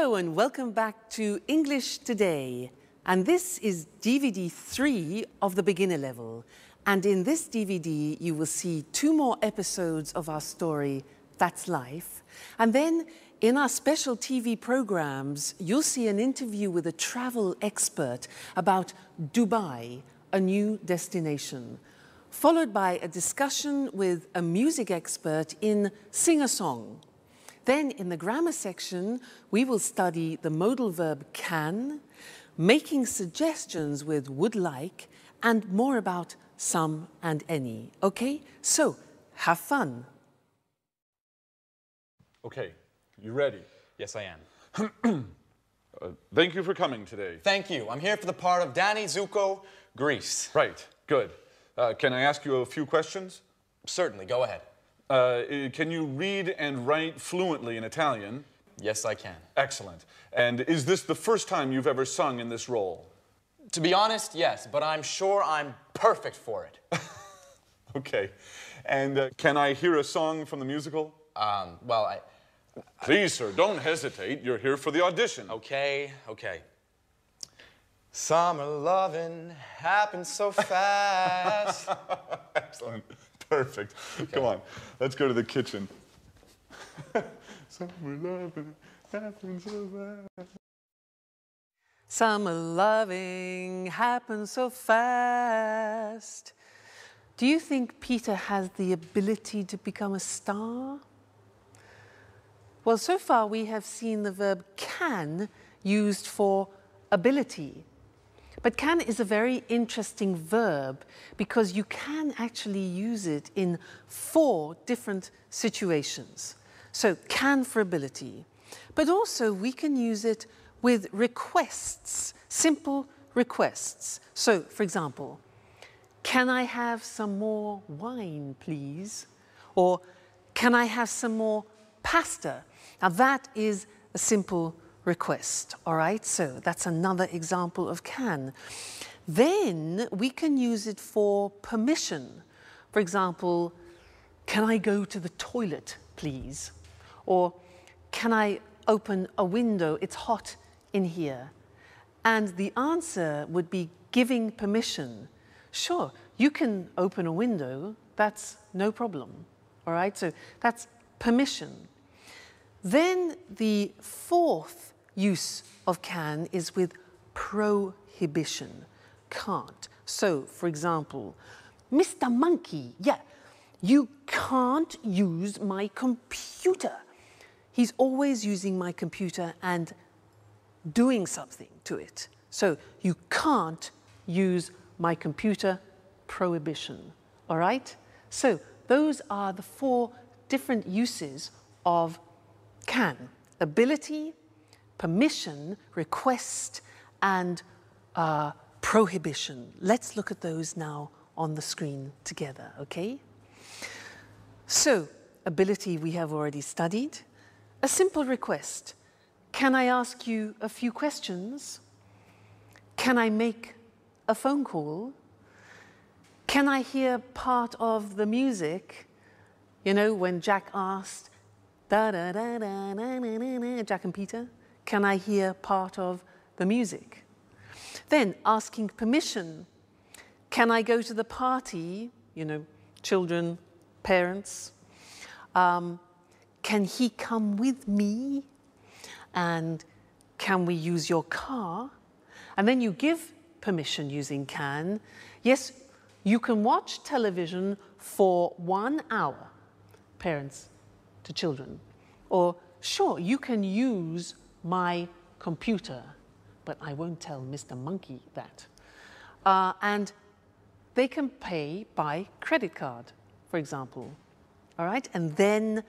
Hello and welcome back to English Today. And this is DVD 3 of the beginner level. And in this DVD, you will see 2 more episodes of our story, That's Life. And then in our special TV programs, you'll see an interview with a travel expert about Dubai, a new destination, followed by a discussion with a music expert in Sing a Song. Then in the grammar section, we will study the modal verb can, making suggestions with would like, and more about some and any. Okay, so have fun. Okay, you ready? Yes, I am. Thank you for coming today. Thank you. I'm here for the part of Danny Zuko, Greece. Right, good. Can I ask you a few questions? Certainly, go ahead. Can you read and write fluently in Italian? Yes, I can. Excellent. And is this the first time you've ever sung in this role? To be honest, yes, but I'm sure I'm perfect for it. Okay. And can I hear a song from the musical? Well, Please, sir, don't hesitate. You're here for the audition. Okay. Summer loving happens so fast. Excellent. Perfect. Okay. Come on. Let's go to the kitchen. Summer loving happens so fast. Summer loving happens so fast. Do you think Peter has the ability to become a star? Well, so far we have seen the verb can used for ability. But can is a very interesting verb because you can actually use it in 4 different situations. So can for ability, but also we can use it with requests, simple requests. So, for example, can I have some more wine, please? Or can I have some more pasta? Now that is a simple request, all right? So that's another example of can. Then we can use it for permission. For example, can I go to the toilet, please? Or can I open a window? It's hot in here. And the answer would be giving permission. Sure, you can open a window, that's no problem, all right? So that's permission. Then the 4th use of can is with prohibition, can't. So, for example, Mr. Monkey, you can't use my computer. He's always using my computer and doing something to it. So, you can't use my computer, prohibition, all right? So, those are the 4 different uses of can: ability, permission, request, and prohibition. Let's look at those now on the screen together, okay? So, ability we have already studied. A simple request. Can I ask you a few questions? Can I make a phone call? Can I hear part of the music? You know, when Jack asked, da-da-da-da-da-da-da, Jack and Peter, can I hear part of the music? Then asking permission. Can I go to the party? You know, children, parents. Can he come with me? And can we use your car? And then you give permission using can. Yes, you can watch television for 1 hour, parents to children. Or, sure, you can use my computer, but I won't tell Mr. Monkey that. And they can pay by credit card, for example, all right? And then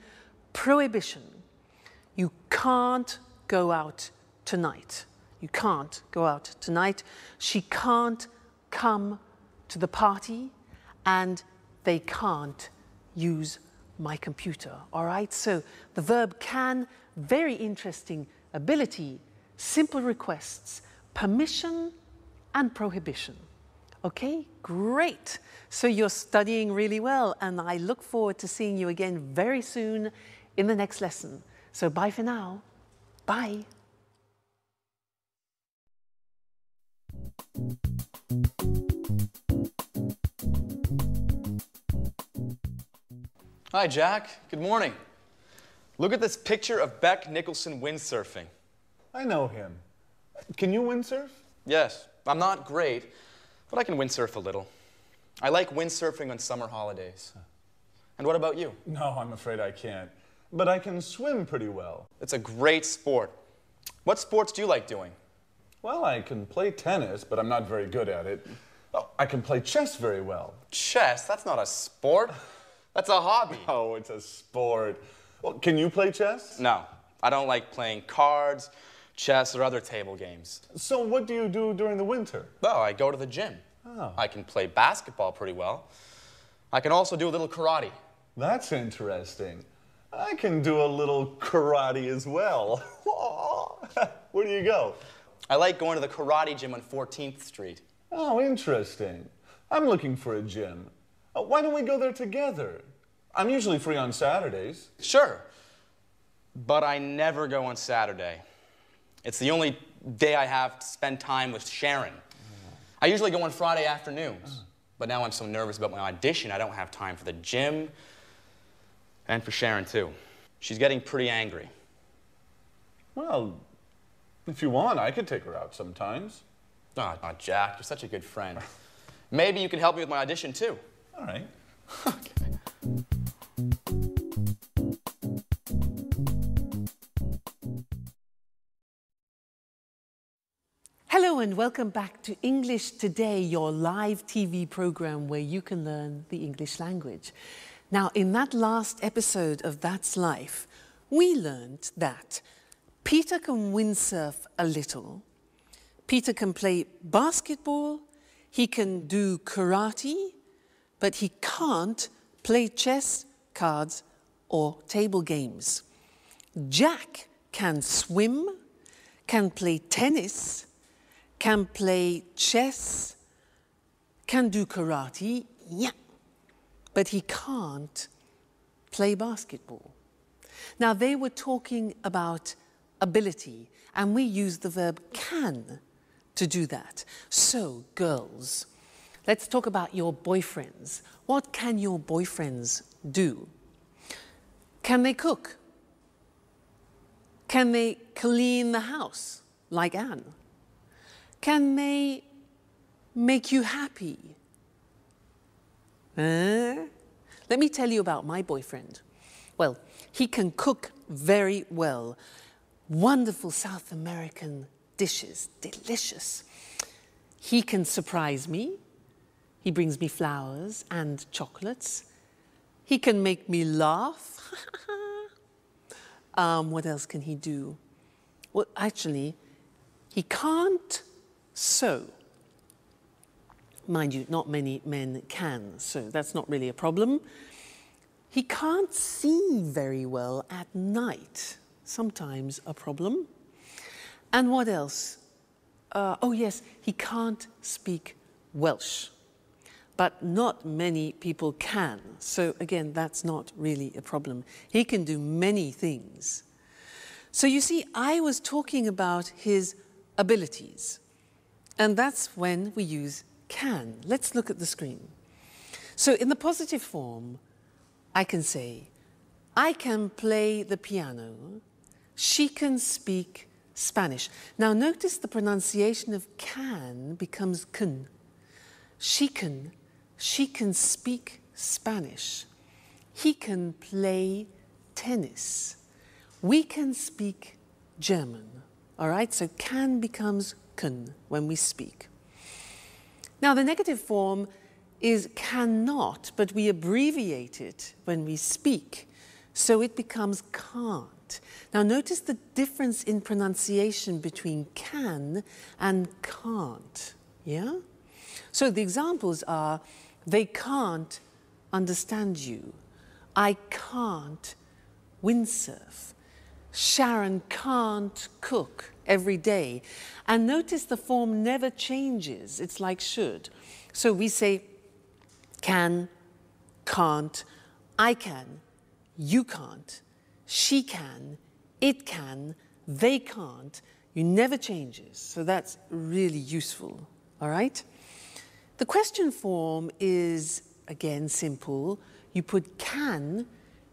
prohibition. You can't go out tonight. You can't go out tonight. She can't come to the party, and they can't use my computer, all right? So the verb can, very interesting. Ability, simple requests, permission, and prohibition. Okay, great. So you're studying really well, and I look forward to seeing you again very soon in the next lesson. So bye for now. Bye. Hi, Jack. Good morning. Look at this picture of Beck Nicholson windsurfing. I know him. Can you windsurf? Yes, I'm not great, but I can windsurf a little. I like windsurfing on summer holidays. And what about you? No, I'm afraid I can't. But I can swim pretty well. It's a great sport. What sports do you like doing? Well, I can play tennis, but I'm not very good at it. Oh, I can play chess very well. Chess? That's not a sport. That's a hobby. Oh, it's a sport. Well, can you play chess? No, I don't like playing cards, chess, or other table games. So what do you do during the winter? Well, I go to the gym. Oh. I can play basketball pretty well. I can also do a little karate. That's interesting. I can do a little karate as well. Where do you go? I like going to the karate gym on 14th Street. Oh, interesting. I'm looking for a gym. Why don't we go there together? I'm usually free on Saturdays. Sure, but I never go on Saturday. It's the only day I have to spend time with Sharon. I usually go on Friday afternoons, but now I'm so nervous about my audition, I don't have time for the gym and for Sharon, too. She's getting pretty angry. Well, if you want, I could take her out sometimes. Oh, Jack, you're such a good friend. Maybe you can help me with my audition, too. All right. Okay. Hello and welcome back to English Today, your live TV program where you can learn the English language. Now, in that last episode of That's Life, we learned that Peter can windsurf a little, Peter can play basketball, he can do karate, but he can't play chess, cards, or table games. Jack can swim, can play tennis, can play chess, can do karate, yeah, but he can't play basketball. Now, they were talking about ability, and we use the verb can to do that. So, girls, let's talk about your boyfriends. What can your boyfriends do? Can they cook? Can they clean the house, like Anne? Can they make you happy? Let me tell you about my boyfriend. Well, he can cook very well. Wonderful South American dishes, delicious. He can surprise me. He brings me flowers and chocolates. He can make me laugh. What else can he do? Well, actually, he can't sew. Mind you, not many men can sew. That's not really a problem. He can't see very well at night. Sometimes a problem. And what else? Oh yes, he can't speak Welsh. But not many people can. So again, that's not really a problem. He can do many things. So you see, I was talking about his abilities. And that's when we use can. Let's look at the screen. So in the positive form, I can say, I can play the piano. She can speak Spanish. Now notice the pronunciation of can becomes can. She can speak Spanish. He can play tennis. We can speak German. All right, so can becomes can when we speak. Now the negative form is cannot, but we abbreviate it when we speak, so it becomes can't. Now notice the difference in pronunciation between can and can't, yeah? So the examples are, they can't understand you. I can't windsurf. Sharon can't cook every day. And notice the form never changes. It's like should. So we say can, can't, I can, you can't, she can, it can, they can't. You never changes. So that's really useful, all right? The question form is, again, simple. You put can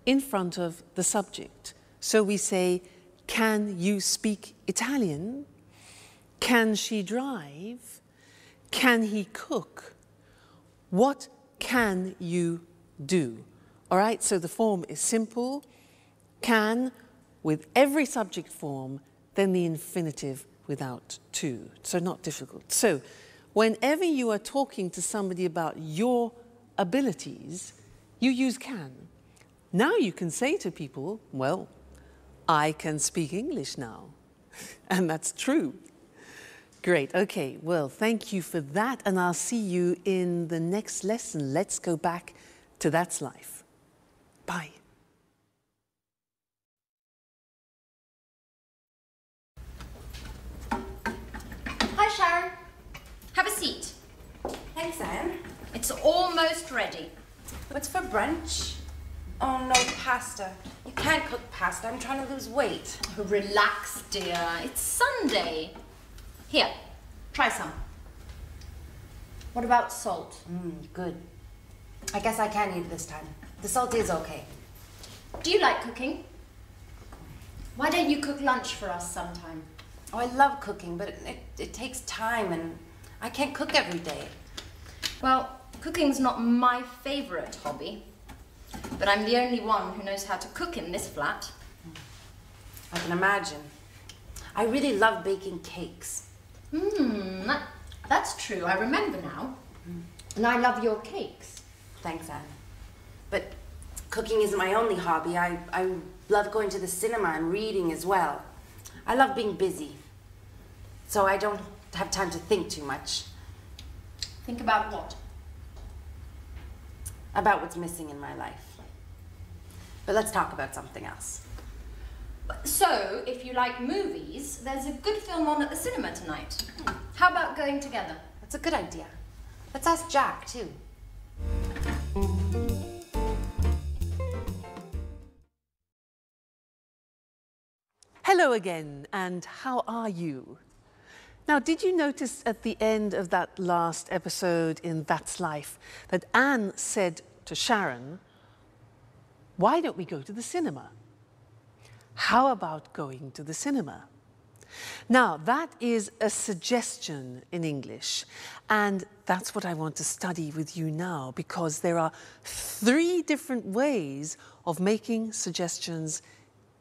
in front of the subject. So we say, can you speak Italian? Can she drive? Can he cook? What can you do? All right, so the form is simple. Can with every subject form, then the infinitive without to. So not difficult. So whenever you are talking to somebody about your abilities, you use can. Now you can say to people, well, I can speak English now. And that's true. Great, okay, well, thank you for that, and I'll see you in the next lesson. Let's go back to That's Life. Bye. Hi, Sharon. Have a seat. Thanks, Anne. It's almost ready. What's for brunch? Oh, no, pasta. You can't cook pasta. I'm trying to lose weight. Oh, relax, dear. It's Sunday. Here, try some. What about salt? Good. I guess I can eat it this time. The salt is okay. Do you like cooking? Why don't you cook lunch for us sometime? Oh, I love cooking, but it takes time, and I can't cook every day. Well, cooking's not my favorite hobby, but I'm the only one who knows how to cook in this flat. I can imagine. I really love baking cakes. That's true. I remember now. And I love your cakes. Thanks, Anne. But cooking isn't my only hobby. I love going to the cinema and reading as well. I love being busy, so I don't have time to think too much. Think about what? About what's missing in my life. But let's talk about something else. So, if you like movies, there's a good film on at the cinema tonight. How about going together? That's a good idea. Let's ask Jack, too. Hello again, and how are you? Now, did you notice at the end of that last episode in That's Life that Anne said to Sharon, why don't we go to the cinema? How about going to the cinema? Now, that is a suggestion in English, and that's what I want to study with you now, because there are 3 different ways of making suggestions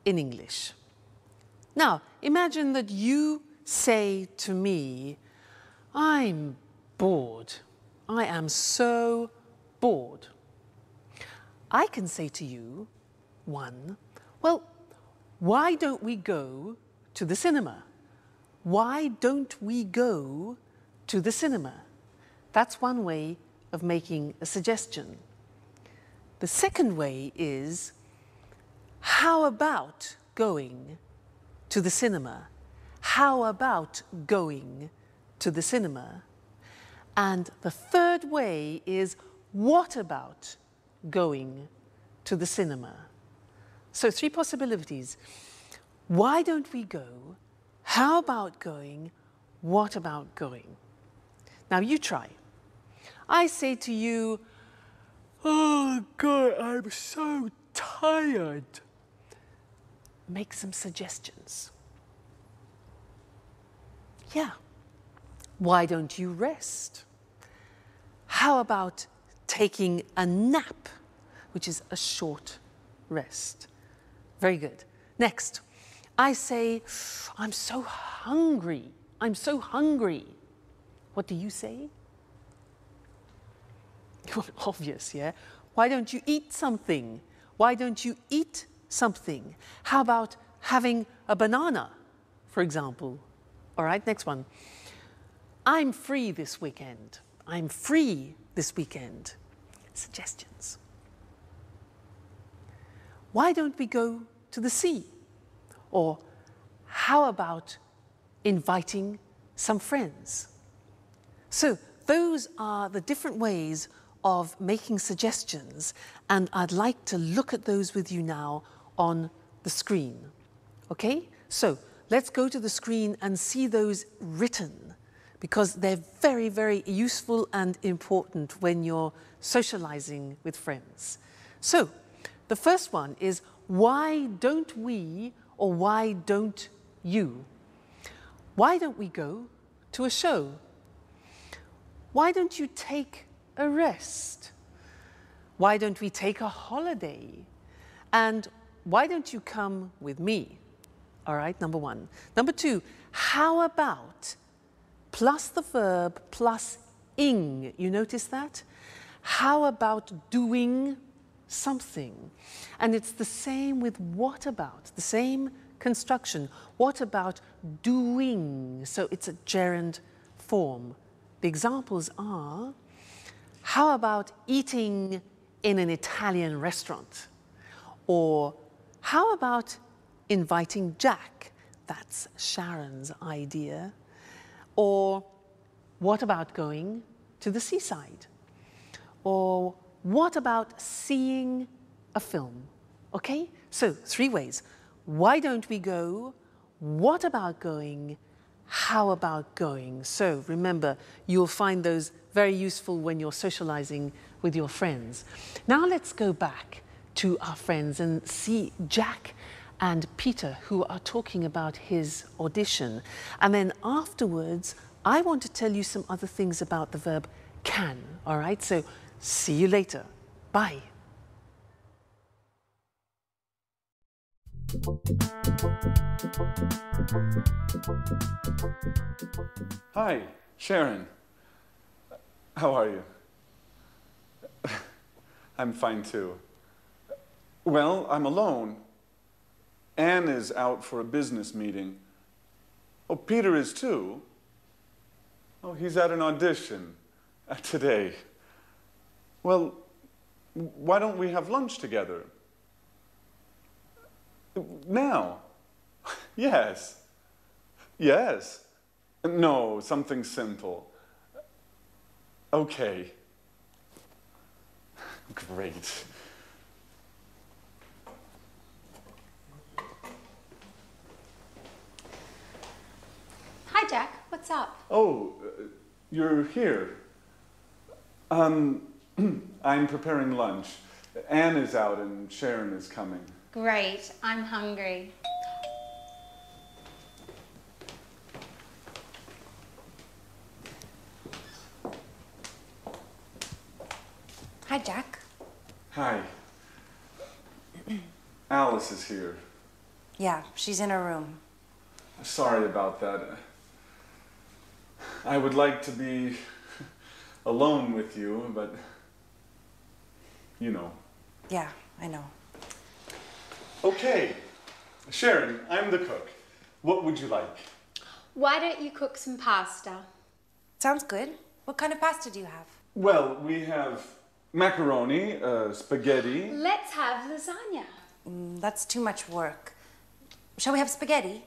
in English. Now, imagine that you say to me, I'm bored. I am so bored. I can say to you, 1, well, why don't we go to the cinema? Why don't we go to the cinema? That's one way of making a suggestion. The second way is, how about going to the cinema? How about going to the cinema? And the third way is, what about going to the cinema? So 3 possibilities. Why don't we go? How about going? What about going? Now you try. I say to you, oh God, I'm so tired. Make some suggestions. Yeah. Why don't you rest? How about taking a nap, which is a short rest? Very good. Next, I say, I'm so hungry. I'm so hungry. What do you say? Obvious, yeah? Why don't you eat something? Why don't you eat something? How about having a banana, for example? All right, next one. I'm free this weekend. I'm free this weekend. Suggestions. Why don't we go to the sea? Or how about inviting some friends? So those are the different ways of making suggestions, and I'd like to look at those with you now on the screen. Okay? So let's go to the screen and see those written, because they're very, very useful and important when you're socializing with friends. So The first one is, why don't we, or why don't you? Why don't we go to a show? Why don't you take a rest? Why don't we take a holiday? And why don't you come with me? All right, number one. Number two, how about plus the verb plus ing? You notice that? How about doing something? And it's the same with what about, the same construction. What about doing? So it's a gerund form. The examples are, how about eating in an Italian restaurant? Or how about inviting Jack? That's Sharon's idea. Or what about going to the seaside? Or what about seeing a film? Okay, so 3 ways. Why don't we go? What about going? How about going? So remember, you'll find those very useful when you're socializing with your friends. Now let's go back to our friends and see Jack and Peter, who are talking about his audition. And then afterwards, I want to tell you some other things about the verb can, all right? So see you later. Bye. Hi, Sharon. How are you? I'm fine too. Well, I'm alone. Anne is out for a business meeting. Oh, Peter is too. Oh, he's at an audition today. Well, why don't we have lunch together? Now? Yes. Yes. No, something simple. Okay. Great. Hi, Jack. What's up? Oh, you're here. I'm preparing lunch. Anne is out and Sharon is coming. Great. I'm hungry. Hi, Jack. Hi. Alice is here. Yeah, she's in her room. Sorry about that. I would like to be alone with you, but you know. Yeah, I know. Okay. Sharon, I'm the cook. What would you like? Why don't you cook some pasta? Sounds good. What kind of pasta do you have? Well, we have macaroni, spaghetti. Let's have lasagna. That's too much work. Shall we have spaghetti?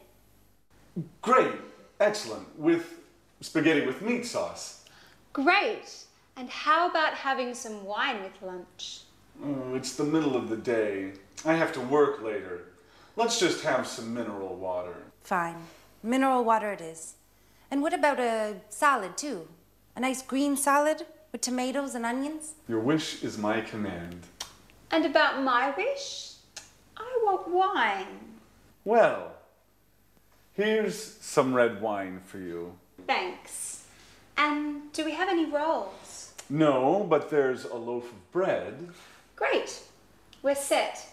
Great. Excellent. With spaghetti with meat sauce. Great. And how about having some wine with lunch? Oh, it's the middle of the day. I have to work later. Let's just have some mineral water. Fine. Mineral water it is. And what about a salad, too? A nice green salad with tomatoes and onions? Your wish is my command. And about my wish? I want wine. Well, here's some red wine for you. Thanks. And do we have any rolls? No, but there's a loaf of bread. Great. We're set.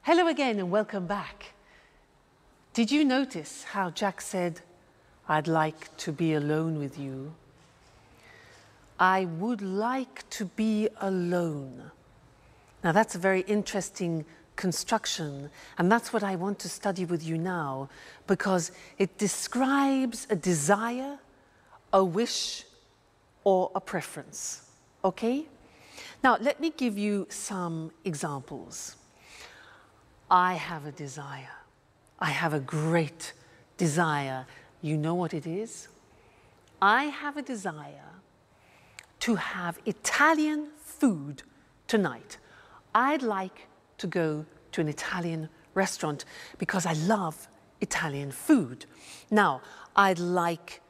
Hello again and welcome back. Did you notice how Jack said, I'd like to be alone with you? I would like to be alone. Now that's a very interesting construction, and that's what I want to study with you now, because it describes a desire, a wish, or a preference, okay? Now let me give you some examples. I have a desire. I have a great desire. You know what it is? I have a desire to have Italian food tonight. I'd like to go to an Italian restaurant because I love Italian food. Now, I'd like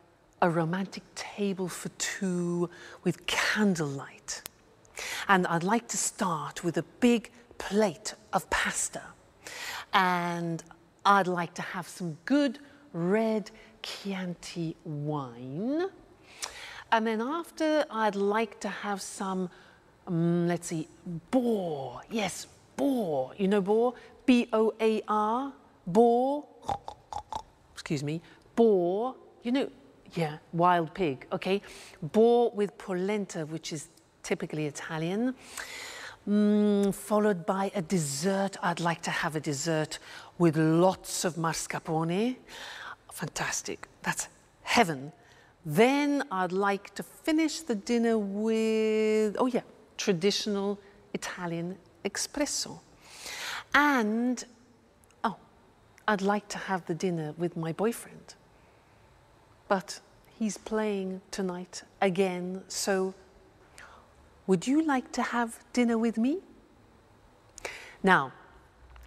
a romantic table for two with candlelight. And I'd like to start with a big plate of pasta. And I'd like to have some good red Chianti wine. And then after, I'd like to have some, let's see, boar. Yes, boar. You know boar? B-O-A-R, boar. Excuse me, boar. You know, yeah, wild pig, okay? Boar with polenta, which is typically Italian. Followed by a dessert. I'd like to have a dessert with lots of mascarpone. Fantastic, that's heaven. Then I'd like to finish the dinner with, oh yeah, traditional Italian espresso. And, oh, I'd like to have the dinner with my boyfriend. But he's playing tonight again, so would you like to have dinner with me? Now,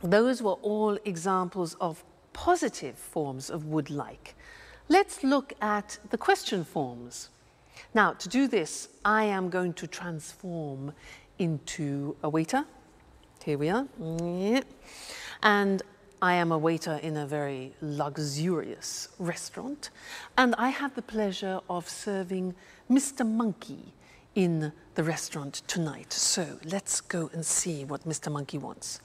those were all examples of positive forms of would like. Let's look at the question forms. Now, to do this, I am going to transform into a waiter. Here we are. And I am a waiter in a very luxurious restaurant. And I have the pleasure of serving Mr. Monkey in the restaurant tonight. So let's go and see what Mr. Monkey wants.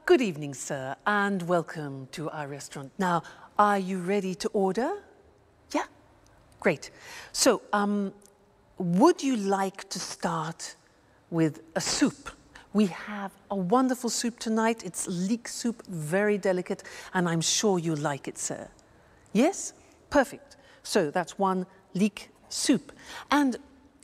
Good evening, sir, and welcome to our restaurant. Now, are you ready to order? Yeah? Great. So, would you like to start with a soup? We have a wonderful soup tonight. It's leek soup, very delicate, and I'm sure you like it, sir. Yes? Perfect. So that's one leek soup. And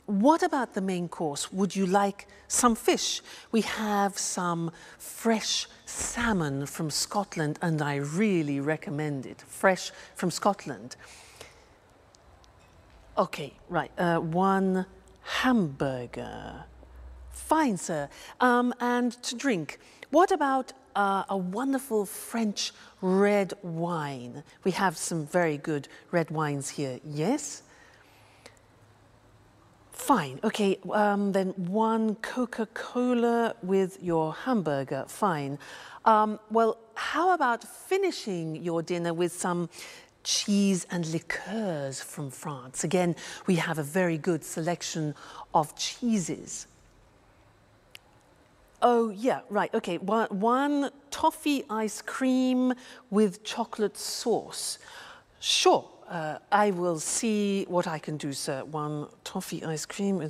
what about the main course? Would you like some fish? We have some fresh salmon from Scotland, and I really recommend it. Fresh from Scotland. Okay, right. One hamburger. Fine, sir. And to drink, what about a wonderful French red wine? We have some very good red wines here. Yes? Fine, okay, then one Coca-Cola with your hamburger, fine. Well, how about finishing your dinner with some cheese and liqueurs from France? Again, we have a very good selection of cheeses. Oh, yeah, right, okay, one toffee ice cream with chocolate sauce. Sure. I will see what I can do, sir. One toffee ice cream.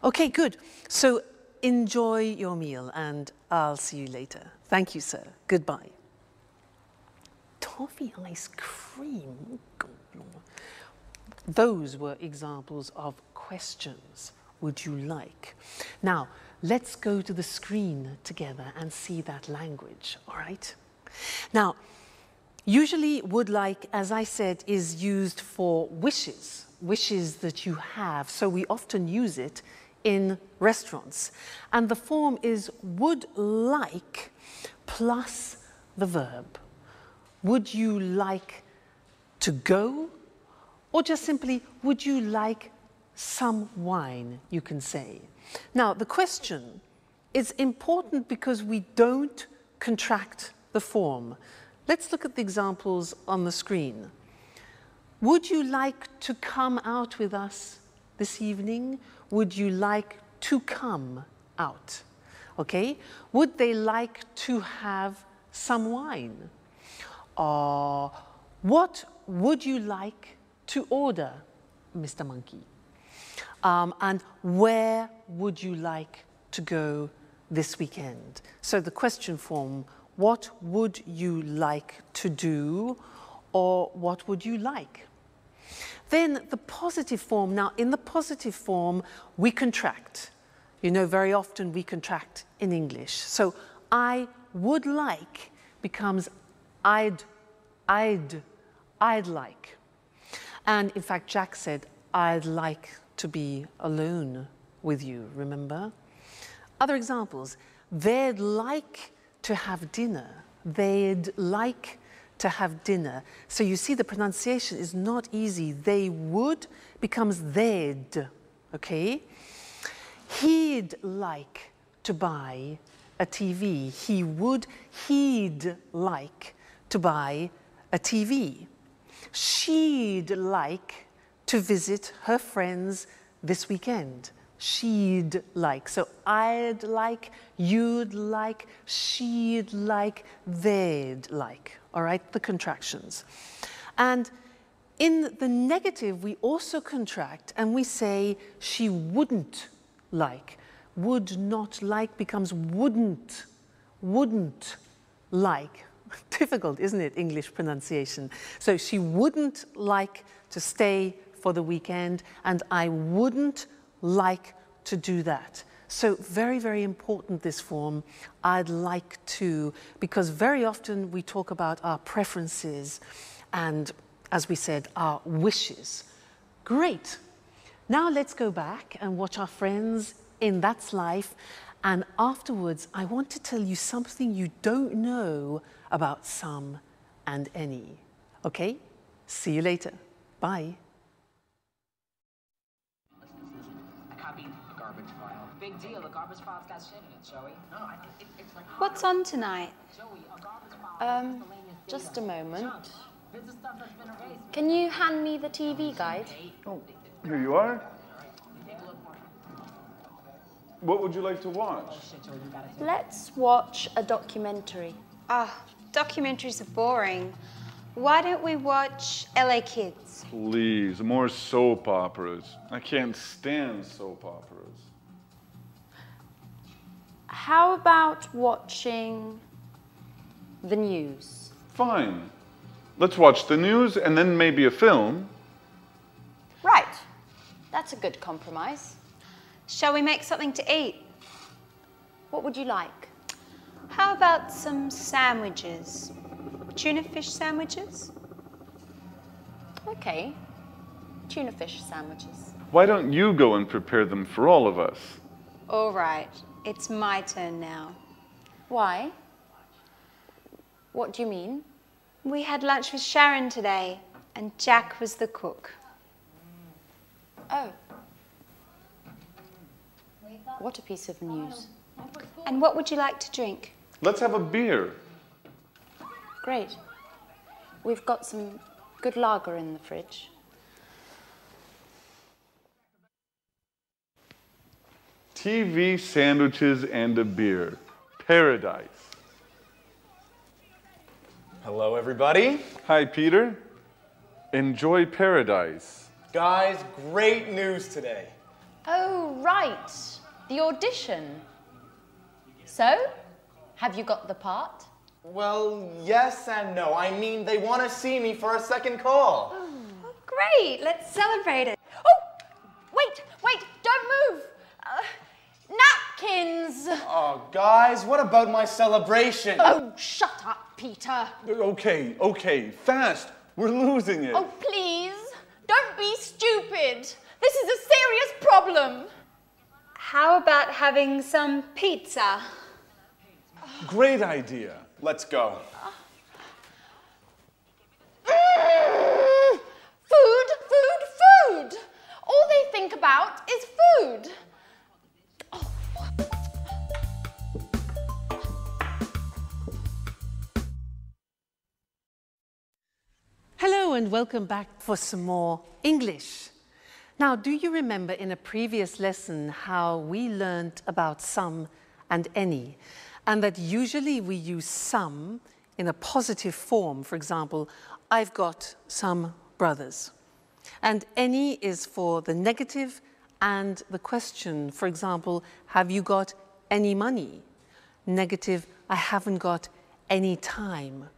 Okay, good. So enjoy your meal and I'll see you later. Thank you, sir. Goodbye. Toffee ice cream? Those were examples of questions. Would you like? Now, let's go to the screen together and see that language, all right? Now, usually would like, as I said, is used for wishes, wishes that you have. So we often use it in restaurants. And the form is would like plus the verb. Would you like to go? Or just simply, would you like some wine, you can say. Now, the question is important because we don't contract the form. Let's look at the examples on the screen. Would you like to come out with us this evening? Would you like to come out? Okay? Would they like to have some wine? What would you like to order, Mr. Monkey? And where would you like to go this weekend? So the question form, what would you like to do, or what would you like? Then the positive form. Now, in the positive form, we contract. You know, very often we contract in English. So I would like becomes I'd like. And in fact, Jack said, I'd like to be alone with you, remember? Other examples, they'd like to have dinner. They'd like to have dinner. So you see the pronunciation is not easy. They would becomes they'd, okay? He'd like to buy a TV. He would, he'd like to buy a TV. She'd like to visit her friends this weekend. She'd like. So I'd like, you'd like, she'd like, they'd like. All right, the contractions. And in the negative, we also contract and we say she wouldn't like. Would not like becomes wouldn't like. Difficult, isn't it, English pronunciation? So she wouldn't like to stay for the weekend, and I wouldn't like to do that. So very, very important, this form, I'd like to, because very often we talk about our preferences and, as we said, our wishes. Great. Now let's go back and watch our friends in That's Life, and afterwards I want to tell you something you don't know about some and any. Okay? See you later. Bye. Big deal. The garbage file's got shit in it, Joey. No, it's like. What's on tonight? Joey, a garbage file. Just a moment. This is stuff that's been erased. Can you hand me the TV guide? Oh, here you are. What would you like to watch? Let's watch a documentary. Ah, documentaries are boring. Why don't we watch LA Kids? Please, more soap operas. I can't stand soap operas. How about watching the news? Fine. Let's watch the news and then maybe a film. Right. That's a good compromise. Shall we make something to eat? What would you like? How about some sandwiches? Tuna fish sandwiches? Okay. Tuna fish sandwiches. Why don't you go and prepare them for all of us? All right, it's my turn now. Why? What do you mean? We had lunch with Sharon today, and Jack was the cook. Oh. What a piece of news. And what would you like to drink? Let's have a beer. Great. We've got some good lager in the fridge. TV, sandwiches, and a beer. Paradise. Hello, everybody. Hi, Peter. Enjoy paradise. Guys, great news today. Oh, right. The audition. So, have you got the part? Well, yes and no. I mean, they want to see me for a second call. Oh, great, let's celebrate it. Oh, wait, don't move. Napkins. Oh, guys, what about my celebration? Oh, shut up, Peter. Okay, fast. We're losing it. Oh, please, don't be stupid. This is a serious problem. How about having some pizza? Great idea. Let's go. Food. All they think about is food. Hello and welcome back for some more English. Now, do you remember in a previous lesson how we learned about some and any, and that usually we use some in a positive form? For example, I've got some brothers. And any is for the negative and the question. For example, have you got any money? Negative, I haven't got any time.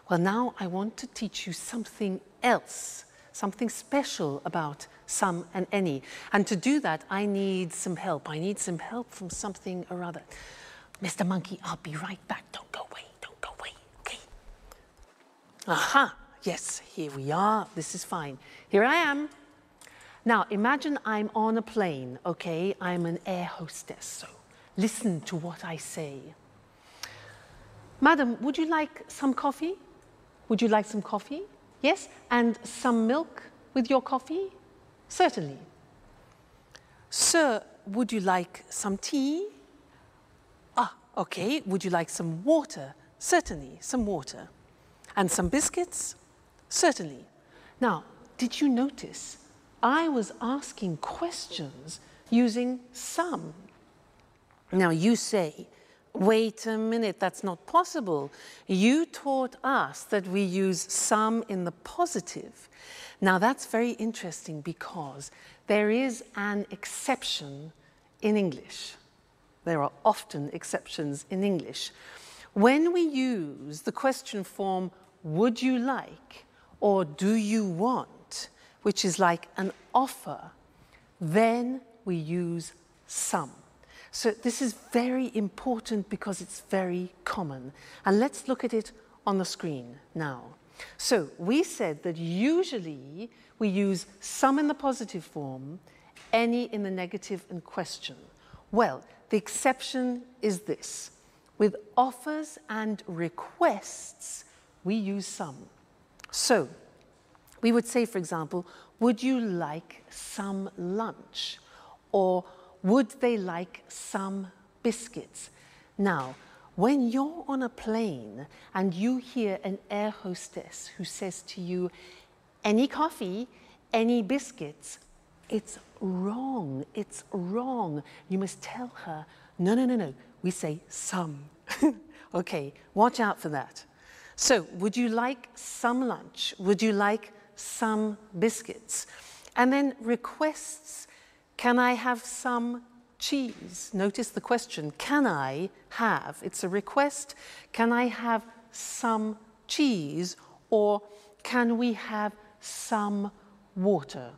Well, now I want to teach you something else, something special about some and any. And to do that, I need some help. I need some help from something or other. Mr. Monkey, I'll be right back. Don't go away, okay? Aha, yes, here we are. This is fine. Here I am. Now, imagine I'm on a plane, okay? I'm an air hostess, so listen to what I say. Madam, would you like some coffee? Would you like some coffee? Yes? And some milk with your coffee? Certainly. Sir, would you like some tea? Ah, okay. Would you like some water? Certainly, some water. And some biscuits? Certainly. Now, did you notice I was asking questions using some? Now you say, wait a minute, that's not possible. You taught us that we use some in the positive. Now that's very interesting because there is an exception in English. There are often exceptions in English. When we use the question form, would you like, or do you want, which is like an offer, then we use some. So this is very important because it's very common. And let's look at it on the screen now. So we said that usually we use some in the positive form, any in the negative and question. Well, the exception is this. With offers and requests, we use some. So we would say, for example, would you like some lunch? Or would they like some biscuits? Now, when you're on a plane and you hear an air hostess who says to you, any coffee, any biscuits, it's wrong, it's wrong. You must tell her, no, no, no, no, we say some. Okay, watch out for that. So, would you like some lunch? Would you like some biscuits? And then requests, can I have some cheese? Notice the question, can I have? It's a request. Can I have some cheese? Or can we have some water?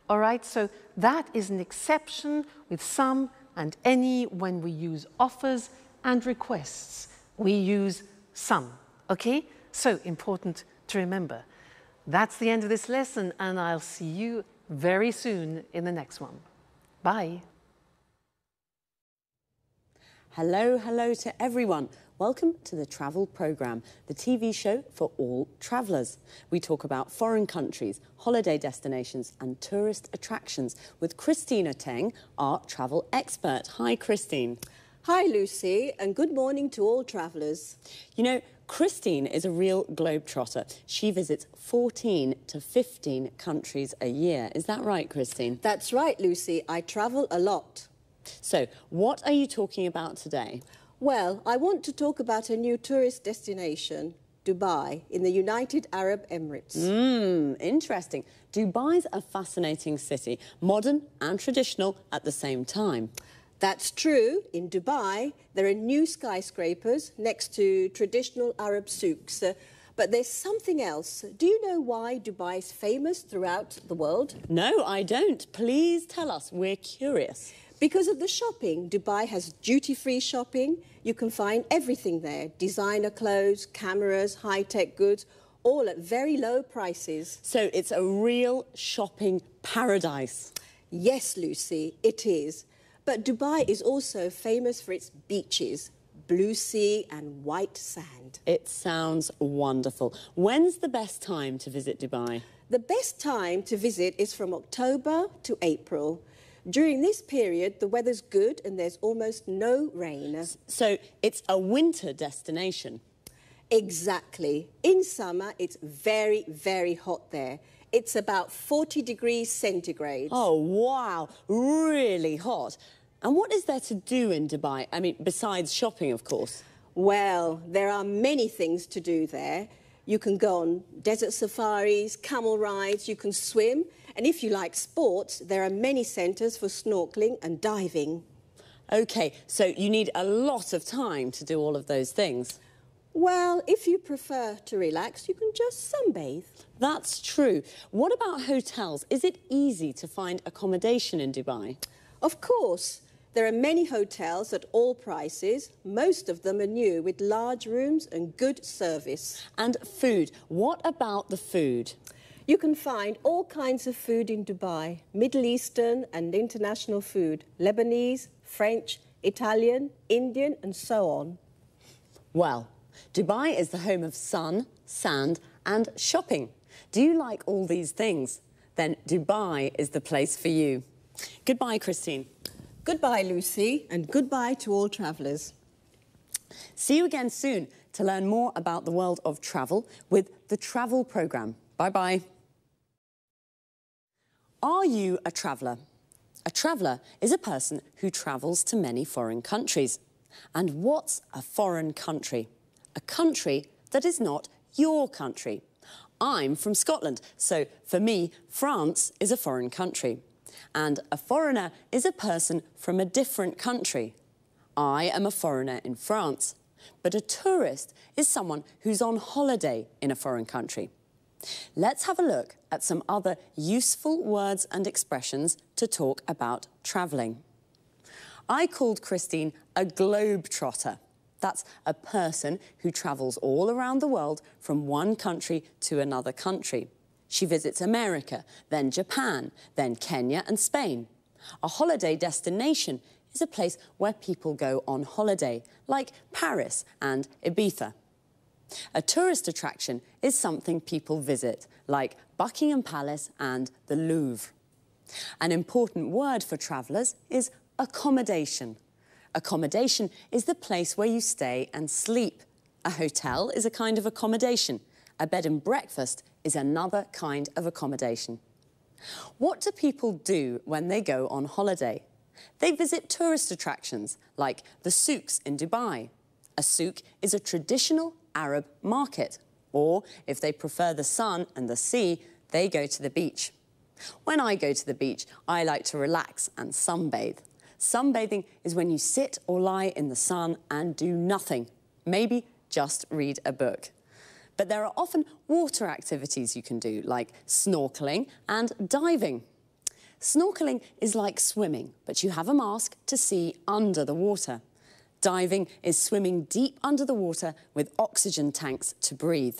All right, so that is an exception with some and any when we use offers and requests. We use some, okay? So important to remember. That's the end of this lesson, and I'll see you very soon in the next one. Bye. Hello, hello to everyone. Welcome to the Travel Programme, the TV show for all travellers. We talk about foreign countries, holiday destinations and tourist attractions with Christina Teng, our travel expert. Hi, Christine. Hi, Lucy, and good morning to all travellers. You know, Christine is a real globetrotter. She visits 14 to 15 countries a year. Is that right, Christine? That's right, Lucy. I travel a lot. So, what are you talking about today? Well, I want to talk about a new tourist destination, Dubai, in the United Arab Emirates. Interesting. Dubai's a fascinating city, modern and traditional at the same time. That's true. In Dubai, there are new skyscrapers next to traditional Arab souks. But there's something else. Do you know why Dubai is famous throughout the world? No, I don't. Please tell us. We're curious. Because of the shopping. Dubai has duty-free shopping. You can find everything there. Designer clothes, cameras, high-tech goods, all at very low prices. So it's a real shopping paradise. Yes, Lucy, it is. But Dubai is also famous for its beaches, blue sea and white sand. It sounds wonderful. When's the best time to visit Dubai? The best time to visit is from October to April. During this period, the weather's good and there's almost no rain. So it's a winter destination? Exactly. In summer, it's very, very hot there. It's about 40 degrees centigrade. Oh, wow. Really hot. And what is there to do in Dubai? I mean, besides shopping, of course. Well, there are many things to do there. You can go on desert safaris, camel rides, you can swim. And if you like sports, there are many centres for snorkelling and diving. OK, so you need a lot of time to do all of those things. Well, if you prefer to relax, you can just sunbathe. That's true. What about hotels? Is it easy to find accommodation in Dubai? Of course. There are many hotels at all prices. Most of them are new, with large rooms and good service. And food. What about the food? You can find all kinds of food in Dubai. Middle Eastern and international food. Lebanese, French, Italian, Indian and so on. Well, Dubai is the home of sun, sand and shopping. Do you like all these things? Then Dubai is the place for you. Goodbye, Christine. Goodbye, Lucy, and goodbye to all travellers. See you again soon to learn more about the world of travel with the Travel Programme. Bye-bye. Are you a traveller? A traveller is a person who travels to many foreign countries. And what's a foreign country? A country that is not your country. I'm from Scotland, so for me, France is a foreign country. And a foreigner is a person from a different country. I am a foreigner in France, but a tourist is someone who's on holiday in a foreign country. Let's have a look at some other useful words and expressions to talk about travelling. I called Christine a globetrotter. That's a person who travels all around the world from one country to another country. She visits America, then Japan, then Kenya and Spain. A holiday destination is a place where people go on holiday, like Paris and Ibiza. A tourist attraction is something people visit, like Buckingham Palace and the Louvre. An important word for travellers is accommodation. Accommodation is the place where you stay and sleep. A hotel is a kind of accommodation. A bed and breakfast is another kind of accommodation. What do people do when they go on holiday? They visit tourist attractions, like the souks in Dubai. A souk is a traditional Arab market. Or, if they prefer the sun and the sea, they go to the beach. When I go to the beach, I like to relax and sunbathe. Sunbathing is when you sit or lie in the sun and do nothing. Maybe just read a book. But there are often water activities you can do, like snorkeling and diving. Snorkeling is like swimming, but you have a mask to see under the water. Diving is swimming deep under the water with oxygen tanks to breathe.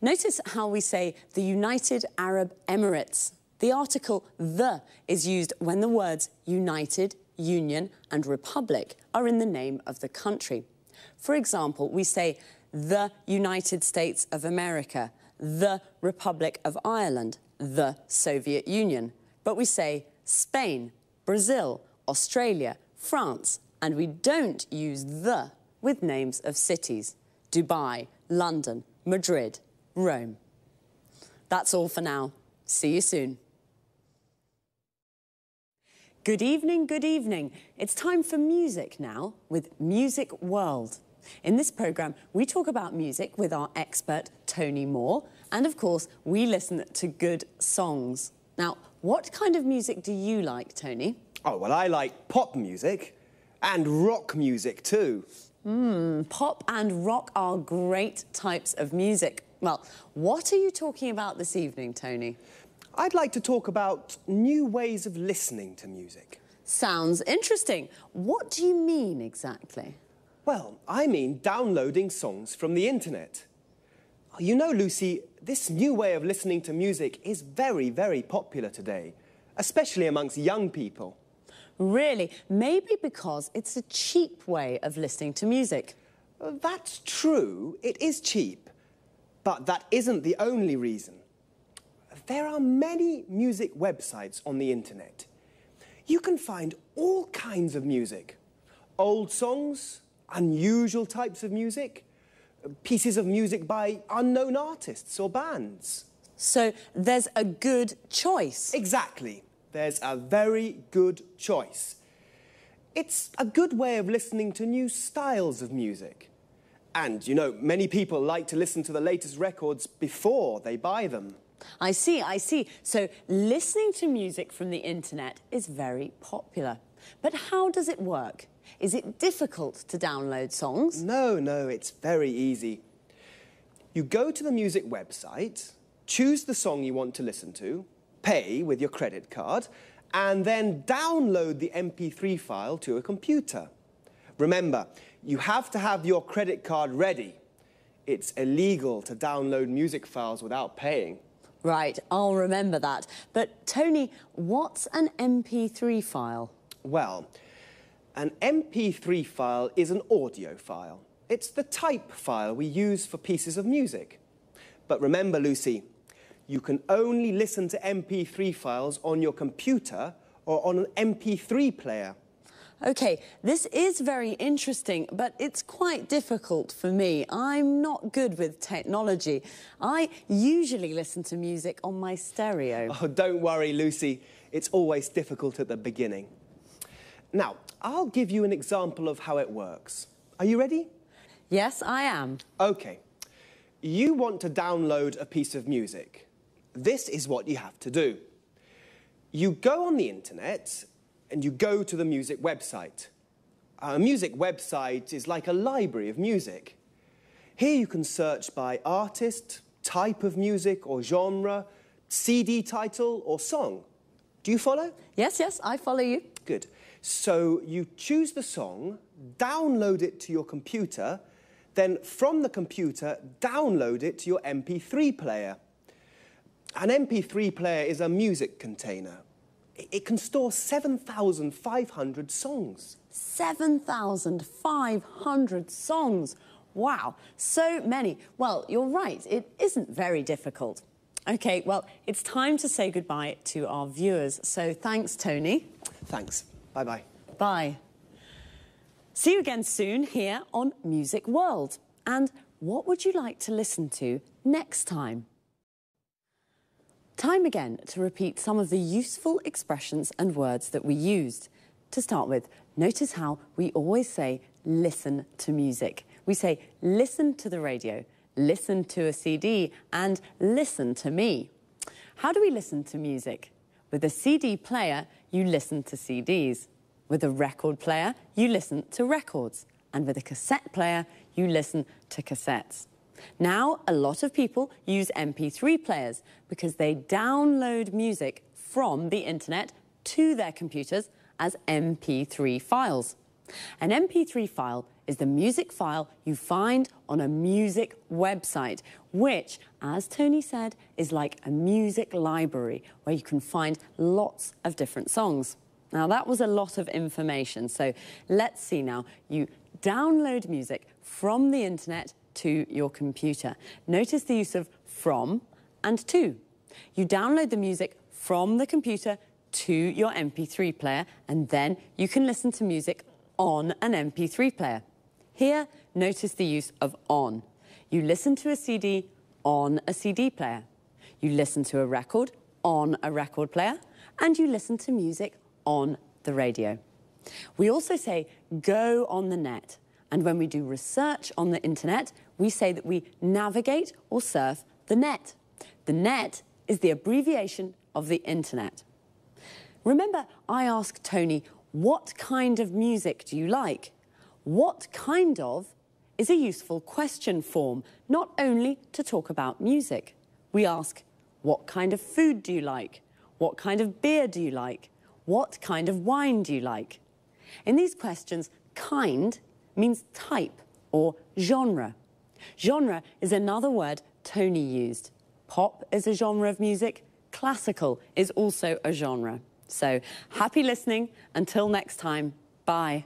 Notice how we say the United Arab Emirates. The article "the" is used when the words United, Union and Republic are in the name of the country. For example, we say the United States of America, the Republic of Ireland, the Soviet Union. But we say Spain, Brazil, Australia, France, and we don't use the with names of cities. Dubai, London, Madrid, Rome. That's all for now. See you soon. Good evening, good evening. It's time for music now with Music World. In this programme, we talk about music with our expert, Tony Moore, and of course, we listen to good songs. Now, what kind of music do you like, Tony? Oh, well, I like pop music and rock music too. Pop and rock are great types of music. Well, what are you talking about this evening, Tony? I'd like to talk about new ways of listening to music. Sounds interesting. What do you mean exactly? Well, I mean downloading songs from the internet. You know, Lucy, this new way of listening to music is very, very popular today, especially amongst young people. Really? Maybe because it's a cheap way of listening to music. That's true. It is cheap. But that isn't the only reason. There are many music websites on the internet. You can find all kinds of music. Old songs, unusual types of music, pieces of music by unknown artists or bands. So there's a good choice. Exactly. There's a very good choice. It's a good way of listening to new styles of music. And, you know, many people like to listen to the latest records before they buy them. I see. So listening to music from the internet is very popular. But how does it work? Is it difficult to download songs? No, it's very easy. You go to the music website, choose the song you want to listen to, pay with your credit card, and then download the MP3 file to a computer. Remember, you have to have your credit card ready. It's illegal to download music files without paying. Right, I'll remember that. But, Tony, what's an MP3 file? Well, an MP3 file is an audio file. It's the type file we use for pieces of music. But remember, Lucy, you can only listen to MP3 files on your computer or on an MP3 player. OK, this is very interesting, but it's quite difficult for me. I'm not good with technology. I usually listen to music on my stereo. Oh, don't worry, Lucy. It's always difficult at the beginning. Now, I'll give you an example of how it works. Are you ready? Yes, I am. OK. You want to download a piece of music. This is what you have to do. You go on the internet and you go to the music website. A music website is like a library of music. Here you can search by artist, type of music or genre, CD title or song. Do you follow? Yes, yes, I follow you. Good. So you choose the song, download it to your computer, then from the computer, download it to your MP3 player. An MP3 player is a music container. It can store 7,500 songs. 7,500 songs. Wow, so many. Well, you're right, it isn't very difficult. OK, well, it's time to say goodbye to our viewers. So thanks, Tony. Thanks. Bye-bye. Bye. See you again soon here on Music World. And what would you like to listen to next time? Time again to repeat some of the useful expressions and words that we used. To start with, notice how we always say listen to music. We say listen to the radio, listen to a CD, and listen to me. How do we listen to music? With a CD player, you listen to CDs. With a record player, you listen to records. And with a cassette player, you listen to cassettes. Now, a lot of people use MP3 players because they download music from the internet to their computers as MP3 files. An MP3 file is the music file you find on a music website, which, as Tony said, is like a music library where you can find lots of different songs. Now, that was a lot of information, so let's see now. You download music from the internet to your computer. Notice the use of from and to. You download the music from the computer to your MP3 player, and then you can listen to music on an MP3 player. Here, notice the use of on. You listen to a CD on a CD player. You listen to a record on a record player, and you listen to music on the radio. We also say go on the net. And when we do research on the internet, we say that we navigate or surf the net. The net is the abbreviation of the internet. Remember, I asked Tony, what kind of music do you like? What kind of is a useful question form, not only to talk about music. We ask, what kind of food do you like? What kind of beer do you like? What kind of wine do you like? In these questions, kind means type or genre. Genre is another word Tony used. Pop is a genre of music. Classical is also a genre. So happy listening. Until next time, bye.